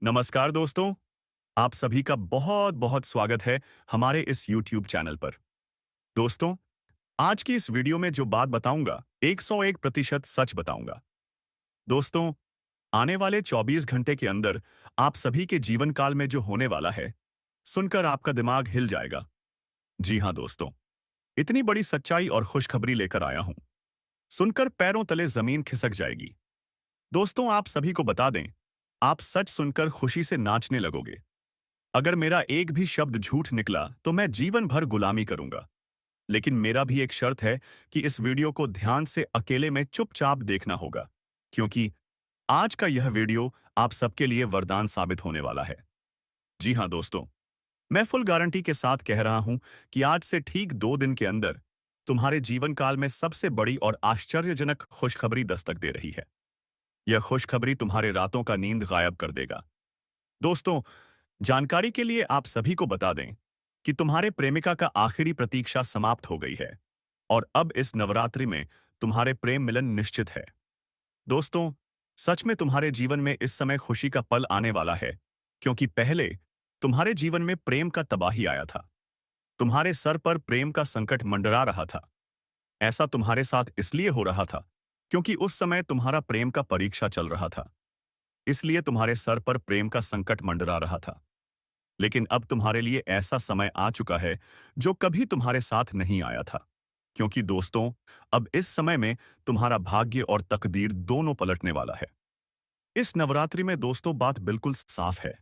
नमस्कार दोस्तों, आप सभी का बहुत बहुत स्वागत है हमारे इस YouTube चैनल पर। दोस्तों, आज की इस वीडियो में जो बात बताऊंगा, 101% सच बताऊंगा। दोस्तों, आने वाले 24 घंटे के अंदर आप सभी के जीवन काल में जो होने वाला है, सुनकर आपका दिमाग हिल जाएगा। जी हाँ दोस्तों, इतनी बड़ी सच्चाई और खुशखबरी लेकर आया हूं। सुनकर पैरों तले जमीन खिसक जाएगी। दोस्तों, आप सभी को बता दें, आप सच सुनकर खुशी से नाचने लगोगे। अगर मेरा एक भी शब्द झूठ निकला तो मैं जीवन भर गुलामी करूंगा। लेकिन मेरा भी एक शर्त है कि इस वीडियो को ध्यान से अकेले में चुपचाप देखना होगा, क्योंकि आज का यह वीडियो आप सबके लिए वरदान साबित होने वाला है। जी हाँ दोस्तों, मैं फुल गारंटी के साथ कह रहा हूं कि आज से ठीक 2 दिन के अंदर तुम्हारे जीवन काल में सबसे बड़ी और आश्चर्यजनक खुशखबरी दस्तक दे रही है। यह खुशखबरी तुम्हारे रातों का नींद गायब कर देगा। दोस्तों, जानकारी के लिए आप सभी को बता दें कि तुम्हारे प्रेमिका का आखिरी प्रतीक्षा समाप्त हो गई है और अब इस नवरात्रि में तुम्हारे प्रेम मिलन निश्चित है। दोस्तों, सच में तुम्हारे जीवन में इस समय खुशी का पल आने वाला है, क्योंकि पहले तुम्हारे जीवन में प्रेम का तबाही आया था। तुम्हारे सर पर प्रेम का संकट मंडरा रहा था। ऐसा तुम्हारे साथ इसलिए हो रहा था क्योंकि उस समय तुम्हारा प्रेम का परीक्षा चल रहा था। इसलिए तुम्हारे सर पर प्रेम का संकट मंडरा रहा था। लेकिन अब तुम्हारे लिए ऐसा समय आ चुका है जो कभी तुम्हारे साथ नहीं आया था। क्योंकि दोस्तों, अब इस समय में तुम्हारा भाग्य और तकदीर दोनों पलटने वाला है। इस नवरात्रि में दोस्तों बात बिल्कुल साफ है।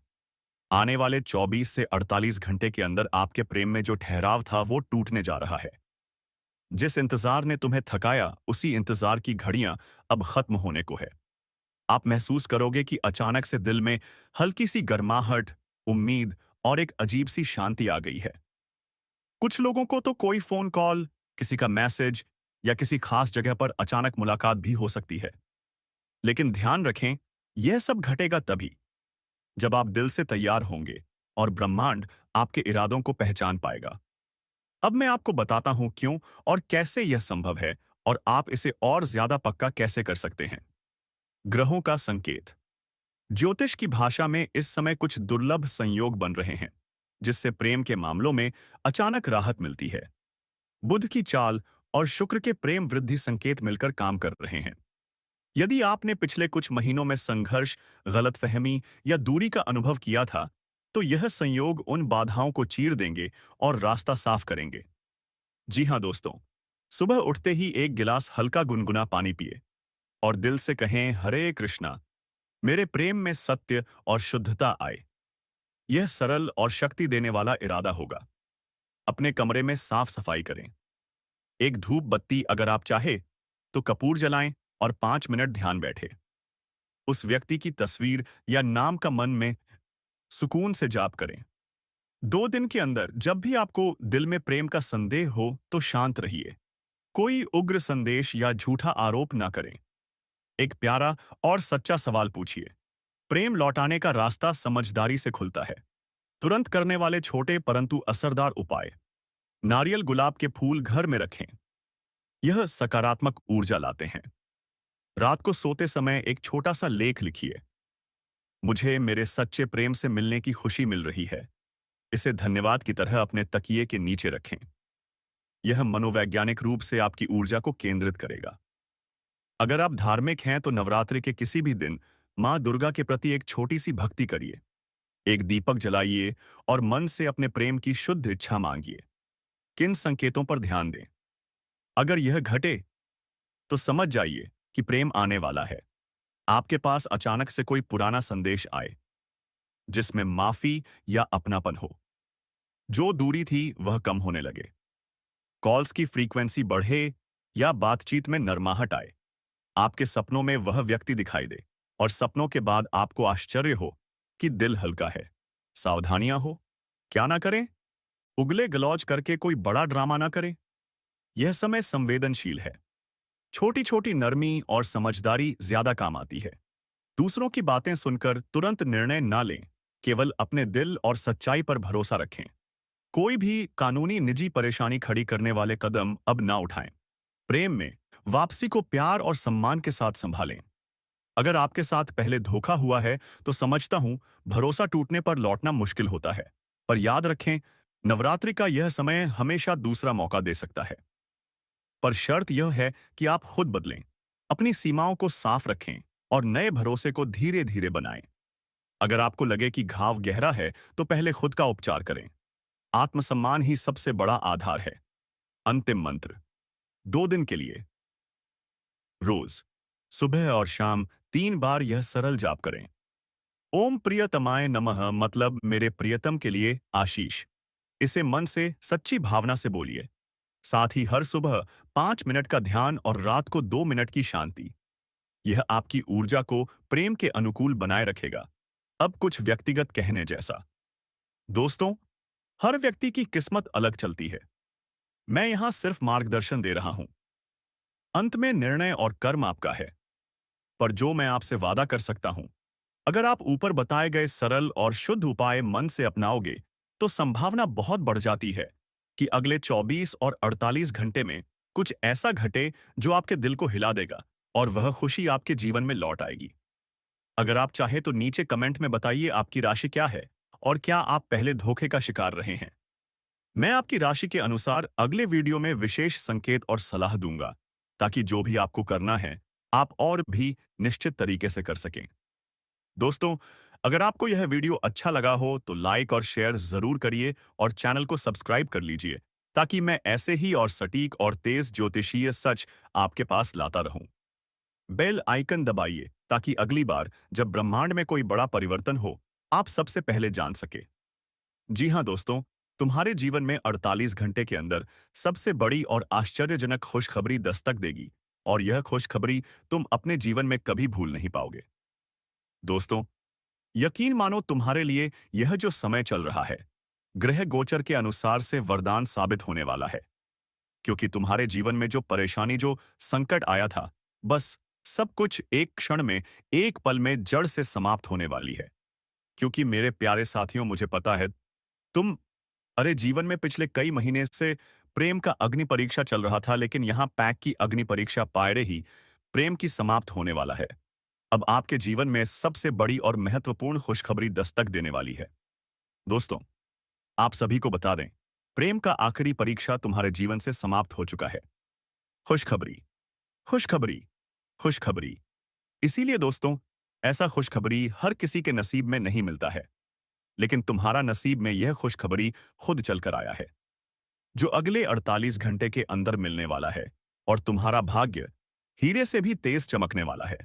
आने वाले 24 से 48 घंटे के अंदर आपके प्रेम में जो ठहराव था वो टूटने जा रहा है। जिस इंतजार ने तुम्हें थकाया, उसी इंतजार की घड़ियां अब खत्म होने को है। आप महसूस करोगे कि अचानक से दिल में हल्की सी गर्माहट, उम्मीद और एक अजीब सी शांति आ गई है। कुछ लोगों को तो कोई फोन कॉल, किसी का मैसेज या किसी खास जगह पर अचानक मुलाकात भी हो सकती है। लेकिन ध्यान रखें, यह सब घटेगा तभी जब आप दिल से तैयार होंगे और ब्रह्मांड आपके इरादों को पहचान पाएगा। अब मैं आपको बताता हूं क्यों और कैसे यह संभव है और आप इसे और ज्यादा पक्का कैसे कर सकते हैं। ग्रहों का संकेत। ज्योतिष की भाषा में इस समय कुछ दुर्लभ संयोग बन रहे हैं, जिससे प्रेम के मामलों में अचानक राहत मिलती है। बुध की चाल और शुक्र के प्रेम वृद्धि संकेत मिलकर काम कर रहे हैं। यदि आपने पिछले कुछ महीनों में संघर्ष, गलतफहमी या दूरी का अनुभव किया था, तो यह संयोग उन बाधाओं को चीर देंगे और रास्ता साफ करेंगे। जी हाँ दोस्तों, सुबह उठते ही एक गिलास हल्का गुनगुना पानी पिए और दिल से कहें, हरे कृष्णा, मेरे प्रेम में सत्य और शुद्धता आए। यह सरल और शक्ति देने वाला इरादा होगा। अपने कमरे में साफ सफाई करें। एक धूप बत्ती अगर आप चाहे तो कपूर जलाएं और 5 मिनट ध्यान बैठे। उस व्यक्ति की तस्वीर या नाम का मन में सुकून से जाप करें। 2 दिन के अंदर जब भी आपको दिल में प्रेम का संदेह हो तो शांत रहिए। कोई उग्र संदेश या झूठा आरोप ना करें। एक प्यारा और सच्चा सवाल पूछिए। प्रेम लौटाने का रास्ता समझदारी से खुलता है। तुरंत करने वाले छोटे परंतु असरदार उपाय। नारियल गुलाब के फूल घर में रखें। यह सकारात्मक ऊर्जा लाते हैं। रात को सोते समय एक छोटा सा लेख लिखिए। मुझे मेरे सच्चे प्रेम से मिलने की खुशी मिल रही है। इसे धन्यवाद की तरह अपने तकिए के नीचे रखें। यह मनोवैज्ञानिक रूप से आपकी ऊर्जा को केंद्रित करेगा। अगर आप धार्मिक हैं तो नवरात्रि के किसी भी दिन माँ दुर्गा के प्रति एक छोटी सी भक्ति करिए। एक दीपक जलाइए और मन से अपने प्रेम की शुद्ध इच्छा मांगिए। किन संकेतों पर ध्यान दें? अगर यह घटे तो समझ जाइए कि प्रेम आने वाला है। आपके पास अचानक से कोई पुराना संदेश आए जिसमें माफी या अपनापन हो। जो दूरी थी वह कम होने लगे। कॉल्स की फ्रीक्वेंसी बढ़े या बातचीत में नरमाहट आए। आपके सपनों में वह व्यक्ति दिखाई दे और सपनों के बाद आपको आश्चर्य हो कि दिल हल्का है। सावधानियां हो, क्या ना करें? उगले गलौज करके कोई बड़ा ड्रामा ना करें। यह समय संवेदनशील है। छोटी छोटी नरमी और समझदारी ज्यादा काम आती है। दूसरों की बातें सुनकर तुरंत निर्णय ना लें। केवल अपने दिल और सच्चाई पर भरोसा रखें। कोई भी कानूनी निजी परेशानी खड़ी करने वाले कदम अब ना उठाएं। प्रेम में वापसी को प्यार और सम्मान के साथ संभालें। अगर आपके साथ पहले धोखा हुआ है तो समझता हूं, भरोसा टूटने पर लौटना मुश्किल होता है। पर याद रखें, नवरात्रि का यह समय हमेशा दूसरा मौका दे सकता है। पर शर्त यह है कि आप खुद बदलें, अपनी सीमाओं को साफ रखें और नए भरोसे को धीरे धीरे बनाएं। अगर आपको लगे कि घाव गहरा है तो पहले खुद का उपचार करें। आत्मसम्मान ही सबसे बड़ा आधार है। अंतिम मंत्र। 2 दिन के लिए रोज सुबह और शाम 3 बार यह सरल जाप करें। ओम प्रियतमाय नमः मतलब मेरे प्रियतम के लिए आशीष। इसे मन से सच्ची भावना से बोलिए। साथ ही हर सुबह 5 मिनट का ध्यान और रात को 2 मिनट की शांति। यह आपकी ऊर्जा को प्रेम के अनुकूल बनाए रखेगा। अब कुछ व्यक्तिगत कहने जैसा। दोस्तों, हर व्यक्ति की किस्मत अलग चलती है। मैं यहां सिर्फ मार्गदर्शन दे रहा हूं। अंत में निर्णय और कर्म आपका है। पर जो मैं आपसे वादा कर सकता हूं, अगर आप ऊपर बताए गए सरल और शुद्ध उपाय मन से अपनाओगे, तो संभावना बहुत बढ़ जाती है कि अगले 24 और 48 घंटे में कुछ ऐसा घटे जो आपके दिल को हिला देगा और वह खुशी आपके जीवन में लौट आएगी। अगर आप चाहें तो नीचे कमेंट में बताइए आपकी राशि क्या है और क्या आप पहले धोखे का शिकार रहे हैं। मैं आपकी राशि के अनुसार अगले वीडियो में विशेष संकेत और सलाह दूंगा, ताकि जो भी आपको करना है, आप और भी निश्चित तरीके से कर सकें। दोस्तों, अगर आपको यह वीडियो अच्छा लगा हो तो लाइक और शेयर जरूर करिए और चैनल को सब्सक्राइब कर लीजिए, ताकि मैं ऐसे ही और सटीक और तेज ज्योतिषीय सच आपके पास लाता रहूं। बेल आइकन दबाइए ताकि अगली बार जब ब्रह्मांड में कोई बड़ा परिवर्तन हो, आप सबसे पहले जान सके। जी हाँ दोस्तों, तुम्हारे जीवन में 48 घंटे के अंदर सबसे बड़ी और आश्चर्यजनक खुशखबरी दस्तक देगी, और यह खुशखबरी तुम अपने जीवन में कभी भूल नहीं पाओगे। दोस्तों, यकीन मानो तुम्हारे लिए यह जो समय चल रहा है, ग्रह गोचर के अनुसार से वरदान साबित होने वाला है। क्योंकि तुम्हारे जीवन में जो परेशानी, जो संकट आया था, बस सब कुछ एक क्षण में, एक पल में जड़ से समाप्त होने वाली है। क्योंकि मेरे प्यारे साथियों, मुझे पता है तुम अरे जीवन में पिछले कई महीने से प्रेम का अग्नि परीक्षा चल रहा था, लेकिन यहां पैक की अग्नि परीक्षा पायरे ही प्रेम की समाप्त होने वाला है। अब आपके जीवन में सबसे बड़ी और महत्वपूर्ण खुशखबरी दस्तक देने वाली है। दोस्तों, आप सभी को बता दें, प्रेम का आखिरी परीक्षा तुम्हारे जीवन से समाप्त हो चुका है। खुशखबरी, खुशखबरी, खुशखबरी। इसीलिए दोस्तों, ऐसा खुशखबरी हर किसी के नसीब में नहीं मिलता है, लेकिन तुम्हारा नसीब में यह खुशखबरी खुद चलकर आया है, जो अगले 48 घंटे के अंदर मिलने वाला है। और तुम्हारा भाग्य हीरे से भी तेज चमकने वाला है।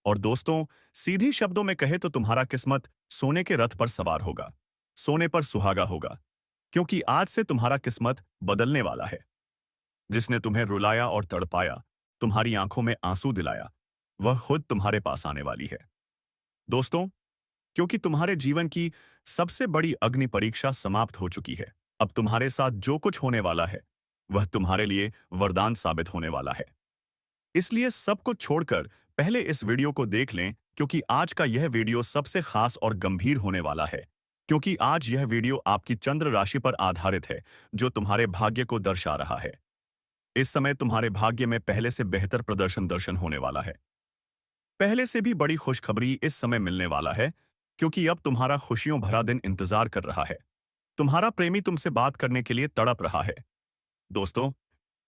और दोस्तों, सीधी शब्दों में कहे तो तुम्हारा किस्मत सोने के रथ पर सवार होगा, सोने पर सुहागा होगा। क्योंकि आज से तुम्हारा किस्मत बदलने वाला है। जिसने तुम्हें रुलाया और तड़पाया, तुम्हारी आंखों में आंसू दिलाया, वह खुद तुम्हारे पास आने वाली है। दोस्तों, क्योंकि तुम्हारे जीवन की सबसे बड़ी अग्नि परीक्षा समाप्त हो चुकी है, अब तुम्हारे साथ जो कुछ होने वाला है, वह तुम्हारे लिए वरदान साबित होने वाला है। इसलिए सब कुछ छोड़कर पहले इस वीडियो को देख लें, क्योंकि आज का यह वीडियो सबसे खास और गंभीर होने वाला है। क्योंकि आज यह वीडियो आपकी चंद्र राशि पर आधारित है, जो तुम्हारे भाग्य को दर्शा रहा है। इस समय तुम्हारे भाग्य में पहले से बेहतर प्रदर्शन दर्शन होने वाला है। पहले से भी बड़ी खुशखबरी इस समय मिलने वाला है, क्योंकि अब तुम्हारा खुशियों भरा दिन इंतजार कर रहा है। तुम्हारा प्रेमी तुमसे बात करने के लिए तड़प रहा है। दोस्तों,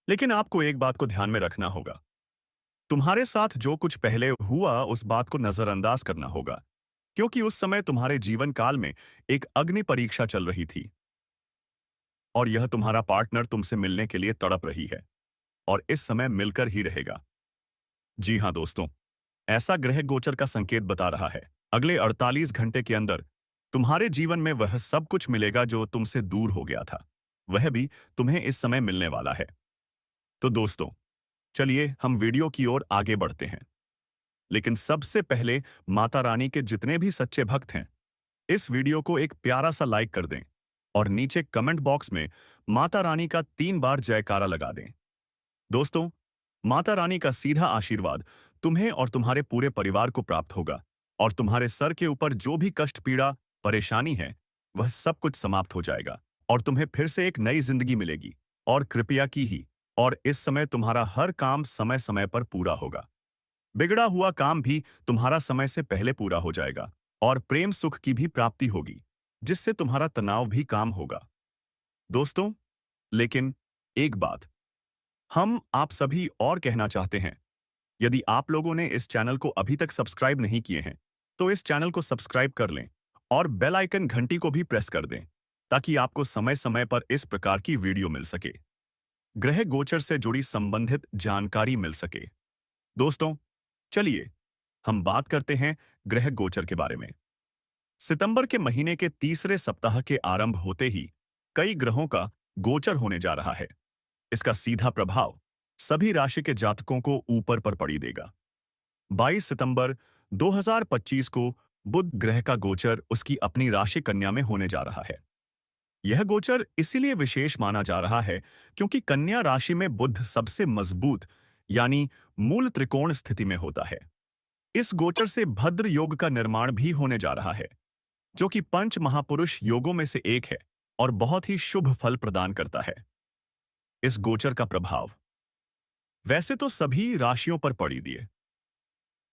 लेकिन आपको एक बात को ध्यान में रखना होगा। तुम्हारे साथ जो कुछ पहले हुआ, उस बात को नजरअंदाज करना होगा। क्योंकि उस समय तुम्हारे जीवन काल में एक अग्नि परीक्षा चल रही थी, और यह तुम्हारा पार्टनर तुमसे मिलने के लिए तड़प रही है, और इस समय मिलकर ही रहेगा। जी हाँ दोस्तों, ऐसा ग्रह गोचर का संकेत बता रहा है, अगले 48 घंटे के अंदर तुम्हारे जीवन में वह सब कुछ मिलेगा जो तुमसे दूर हो गया था। वह भी तुम्हें इस समय मिलने वाला है। तो दोस्तों, चलिए हम वीडियो की ओर आगे बढ़ते हैं। लेकिन सबसे पहले माता रानी के जितने भी सच्चे भक्त हैं, इस वीडियो को एक प्यारा सा लाइक कर दें और नीचे कमेंट बॉक्स में माता रानी का 3 बार जयकारा लगा दें। दोस्तों, माता रानी का सीधा आशीर्वाद तुम्हें और तुम्हारे पूरे परिवार को प्राप्त होगा, और तुम्हारे सर के ऊपर जो भी कष्ट, पीड़ा, परेशानी है, वह सब कुछ समाप्त हो जाएगा, और तुम्हें फिर से एक नई जिंदगी मिलेगी, और कृपया की ही। और इस समय तुम्हारा हर काम समय समय पर पूरा होगा। बिगड़ा हुआ काम भी तुम्हारा समय से पहले पूरा हो जाएगा और प्रेम सुख की भी प्राप्ति होगी, जिससे तुम्हारा तनाव भी काम होगा। दोस्तों, लेकिन एक बात हम आप सभी और कहना चाहते हैं। यदि आप लोगों ने इस चैनल को अभी तक सब्सक्राइब नहीं किए हैं, तो इस चैनल को सब्सक्राइब कर लें और बेल आइकन घंटी को भी प्रेस कर दें, ताकि आपको समय समय पर इस प्रकार की वीडियो मिल सके, ग्रह गोचर से जुड़ी संबंधित जानकारी मिल सके। दोस्तों, चलिए हम बात करते हैं ग्रह गोचर के बारे में। सितंबर के महीने के तीसरे सप्ताह के आरंभ होते ही कई ग्रहों का गोचर होने जा रहा है। इसका सीधा प्रभाव सभी राशि के जातकों को ऊपर पर पड़ी देगा। 22 सितंबर 2025 को बुध ग्रह का गोचर उसकी अपनी राशि कन्या में होने जा रहा है। यह गोचर इसीलिए विशेष माना जा रहा है क्योंकि कन्या राशि में बुध सबसे मजबूत यानी मूल त्रिकोण स्थिति में होता है। इस गोचर से भद्र योग का निर्माण भी होने जा रहा है, जो कि पंच महापुरुष योगों में से एक है और बहुत ही शुभ फल प्रदान करता है। इस गोचर का प्रभाव वैसे तो सभी राशियों पर पड़ी दिए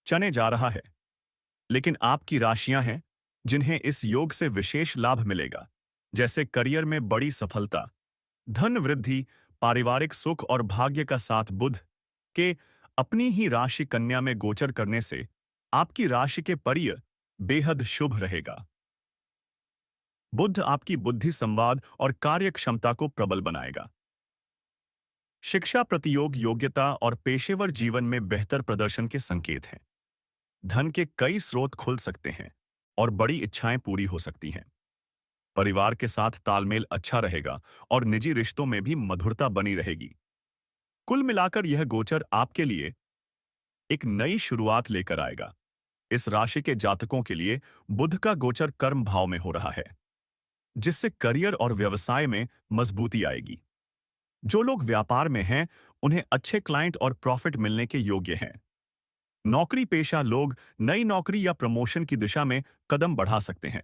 चने जा रहा है, लेकिन आपकी राशियां हैं जिन्हें इस योग से विशेष लाभ मिलेगा, जैसे करियर में बड़ी सफलता, धन वृद्धि, पारिवारिक सुख और भाग्य का साथ। बुध के अपनी ही राशि कन्या में गोचर करने से आपकी राशि के परिय बेहद शुभ रहेगा। बुध आपकी बुद्धि, संवाद और कार्य क्षमता को प्रबल बनाएगा। शिक्षा, प्रतियोग, योग्यता और पेशेवर जीवन में बेहतर प्रदर्शन के संकेत हैं। धन के कई स्रोत खुल सकते हैं और बड़ी इच्छाएं पूरी हो सकती हैं। परिवार के साथ तालमेल अच्छा रहेगा और निजी रिश्तों में भी मधुरता बनी रहेगी। कुल मिलाकर यह गोचर आपके लिए एक नई शुरुआत लेकर आएगा। इस राशि के जातकों के लिए बुध का गोचर कर्म भाव में हो रहा है, जिससे करियर और व्यवसाय में मजबूती आएगी। जो लोग व्यापार में हैं, उन्हें अच्छे क्लाइंट और प्रॉफिट मिलने के योग्य हैं। नौकरी पेशा लोग नई नौकरी या प्रमोशन की दिशा में कदम बढ़ा सकते हैं।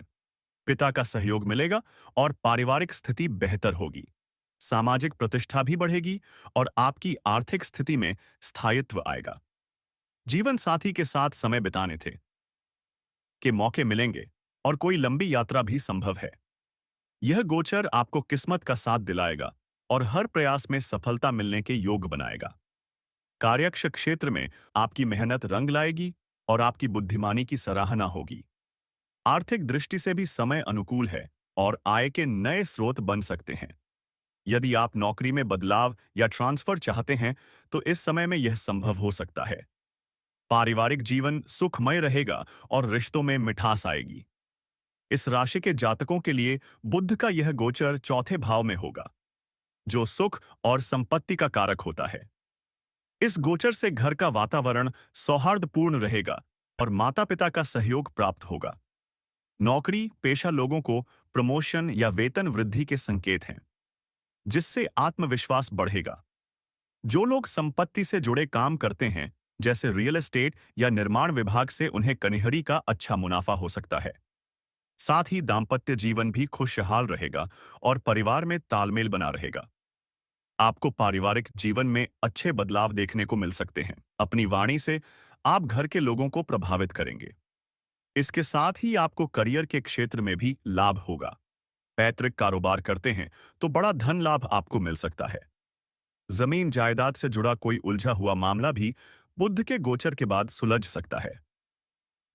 पिता का सहयोग मिलेगा और पारिवारिक स्थिति बेहतर होगी। सामाजिक प्रतिष्ठा भी बढ़ेगी और आपकी आर्थिक स्थिति में स्थायित्व आएगा। जीवन साथी के साथ समय बिताने थे के मौके मिलेंगे और कोई लंबी यात्रा भी संभव है। यह गोचर आपको किस्मत का साथ दिलाएगा और हर प्रयास में सफलता मिलने के योग बनाएगा। कार्यक्ष क्षेत्र में आपकी मेहनत रंग लाएगी और आपकी बुद्धिमानी की सराहना होगी। आर्थिक दृष्टि से भी समय अनुकूल है और आय के नए स्रोत बन सकते हैं। यदि आप नौकरी में बदलाव या ट्रांसफर चाहते हैं, तो इस समय में यह संभव हो सकता है। पारिवारिक जीवन सुखमय रहेगा और रिश्तों में मिठास आएगी। इस राशि के जातकों के लिए बुध का यह गोचर चौथे भाव में होगा, जो सुख और संपत्ति का कारक होता है। इस गोचर से घर का वातावरण सौहार्दपूर्ण रहेगा और माता-पिता का सहयोग प्राप्त होगा। नौकरी पेशा लोगों को प्रमोशन या वेतन वृद्धि के संकेत हैं, जिससे आत्मविश्वास बढ़ेगा। जो लोग संपत्ति से जुड़े काम करते हैं, जैसे रियल एस्टेट या निर्माण विभाग, से उन्हें कनिहरी का अच्छा मुनाफा हो सकता है। साथ ही दाम्पत्य जीवन भी खुशहाल रहेगा और परिवार में तालमेल बना रहेगा। आपको पारिवारिक जीवन में अच्छे बदलाव देखने को मिल सकते हैं। अपनी वाणी से आप घर के लोगों को प्रभावित करेंगे। इसके साथ ही आपको करियर के क्षेत्र में भी लाभ होगा। पैतृक कारोबार करते हैं तो बड़ा धन लाभ आपको मिल सकता है। जमीन जायदाद से जुड़ा कोई उलझा हुआ मामला भी बुध के गोचर के बाद सुलझ सकता है।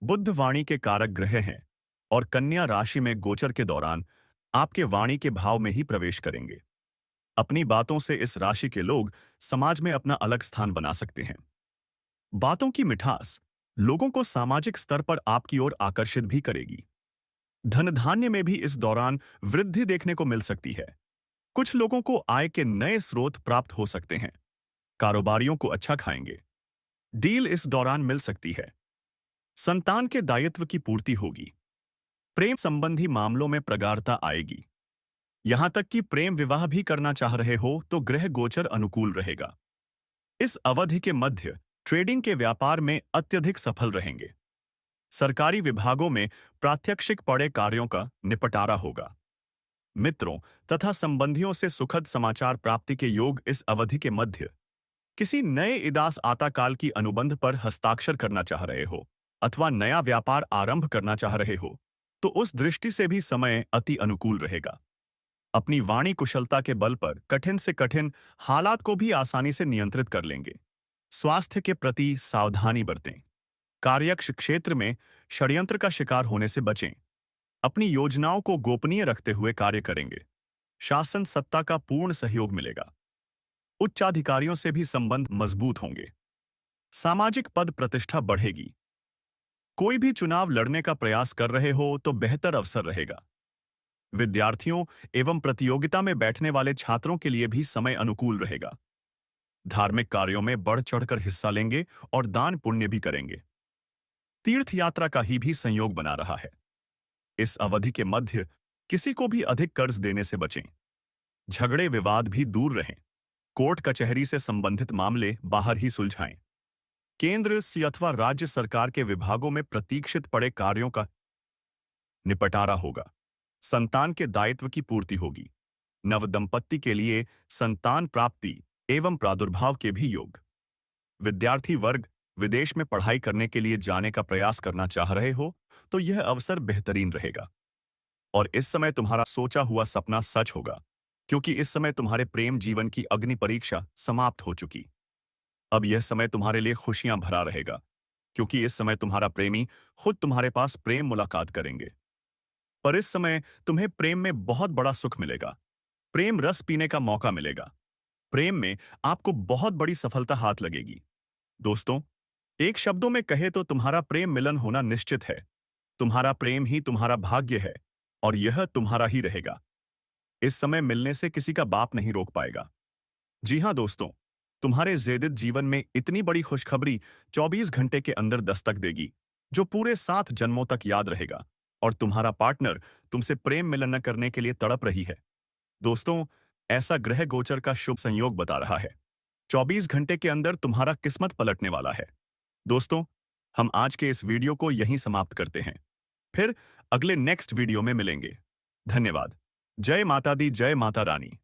बुध वाणी के कारक ग्रह हैं और कन्या राशि में गोचर के दौरान आपके वाणी के भाव में ही प्रवेश करेंगे। अपनी बातों से इस राशि के लोग समाज में अपना अलग स्थान बना सकते हैं। बातों की मिठास लोगों को सामाजिक स्तर पर आपकी ओर आकर्षित भी करेगी। धन धान्य में भी इस दौरान वृद्धि देखने को मिल सकती है। कुछ लोगों को आय के नए स्रोत प्राप्त हो सकते हैं। कारोबारियों को अच्छा खाएंगे। डील इस दौरान मिल सकती है। संतान के दायित्व की पूर्ति होगी। प्रेम संबंधी मामलों में प्रगाढ़ता आएगी। यहां तक कि प्रेम विवाह भी करना चाह रहे हो तो ग्रह गोचर अनुकूल रहेगा। इस अवधि के मध्य ट्रेडिंग के व्यापार में अत्यधिक सफल रहेंगे। सरकारी विभागों में प्रात्यक्षिक पड़े कार्यों का निपटारा होगा। मित्रों तथा संबंधियों से सुखद समाचार प्राप्ति के योग इस अवधि के मध्य किसी नए इदास आताकाल की अनुबंध पर हस्ताक्षर करना चाह रहे हो अथवा नया व्यापार आरंभ करना चाह रहे हो, तो उस दृष्टि से भी समय अति अनुकूल रहेगा। अपनी वाणी कुशलता के बल पर कठिन से कठिन हालात को भी आसानी से नियंत्रित कर लेंगे। स्वास्थ्य के प्रति सावधानी बरतें। कार्यक्ष क्षेत्र में षड्यंत्र का शिकार होने से बचें। अपनी योजनाओं को गोपनीय रखते हुए कार्य करेंगे। शासन सत्ता का पूर्ण सहयोग मिलेगा। उच्चाधिकारियों से भी संबंध मजबूत होंगे। सामाजिक पद प्रतिष्ठा बढ़ेगी। कोई भी चुनाव लड़ने का प्रयास कर रहे हो तो बेहतर अवसर रहेगा। विद्यार्थियों एवं प्रतियोगिता में बैठने वाले छात्रों के लिए भी समय अनुकूल रहेगा। धार्मिक कार्यों में बढ़ चढ़कर हिस्सा लेंगे और दान पुण्य भी करेंगे। तीर्थ यात्रा का ही भी संयोग बना रहा है। इस अवधि के मध्य किसी को भी अधिक कर्ज देने से बचें। झगड़े विवाद भी दूर रहें। कोर्ट कचहरी से संबंधित मामले बाहर ही सुलझाएं। केंद्र से अथवा राज्य सरकार के विभागों में प्रतीक्षित पड़े कार्यों का निपटारा होगा। संतान के दायित्व की पूर्ति होगी। नवदंपत्ति के लिए संतान प्राप्ति एवं प्रादुर्भाव के भी योग। विद्यार्थी वर्ग विदेश में पढ़ाई करने के लिए जाने का प्रयास करना चाह रहे हो तो यह अवसर बेहतरीन रहेगा। और इस समय तुम्हारा सोचा हुआ सपना सच होगा, क्योंकि इस समय तुम्हारे प्रेम जीवन की अग्नि परीक्षा समाप्त हो चुकी। अब यह समय तुम्हारे लिए खुशियां भरा रहेगा, क्योंकि इस समय तुम्हारा प्रेमी खुद तुम्हारे पास प्रेम मुलाकात करेंगे। पर इस समय तुम्हें प्रेम में बहुत बड़ा सुख मिलेगा। प्रेम रस पीने का मौका मिलेगा। प्रेम में आपको बहुत बड़ी सफलता हाथ लगेगी। दोस्तों, एक शब्दों में कहे तो तुम्हारा प्रेम मिलन होना निश्चित है। तुम्हारा प्रेम ही तुम्हारा भाग्य है और यह तुम्हारा ही रहेगा। इस समय मिलने से किसी का बाप नहीं रोक पाएगा। जी हाँ दोस्तों, तुम्हारे जेदित जीवन में इतनी बड़ी खुशखबरी 24 घंटे के अंदर दस्तक देगी, जो पूरे 7 जन्मों तक याद रहेगा। और तुम्हारा पार्टनर तुमसे प्रेम मिलन न करने के लिए तड़प रही है। दोस्तों, ऐसा ग्रह गोचर का शुभ संयोग बता रहा है। 24 घंटे के अंदर तुम्हारा किस्मत पलटने वाला है। दोस्तों, हम आज के इस वीडियो को यहीं समाप्त करते हैं। फिर अगले नेक्स्ट वीडियो में मिलेंगे। धन्यवाद। जय माता दी, जय माता रानी।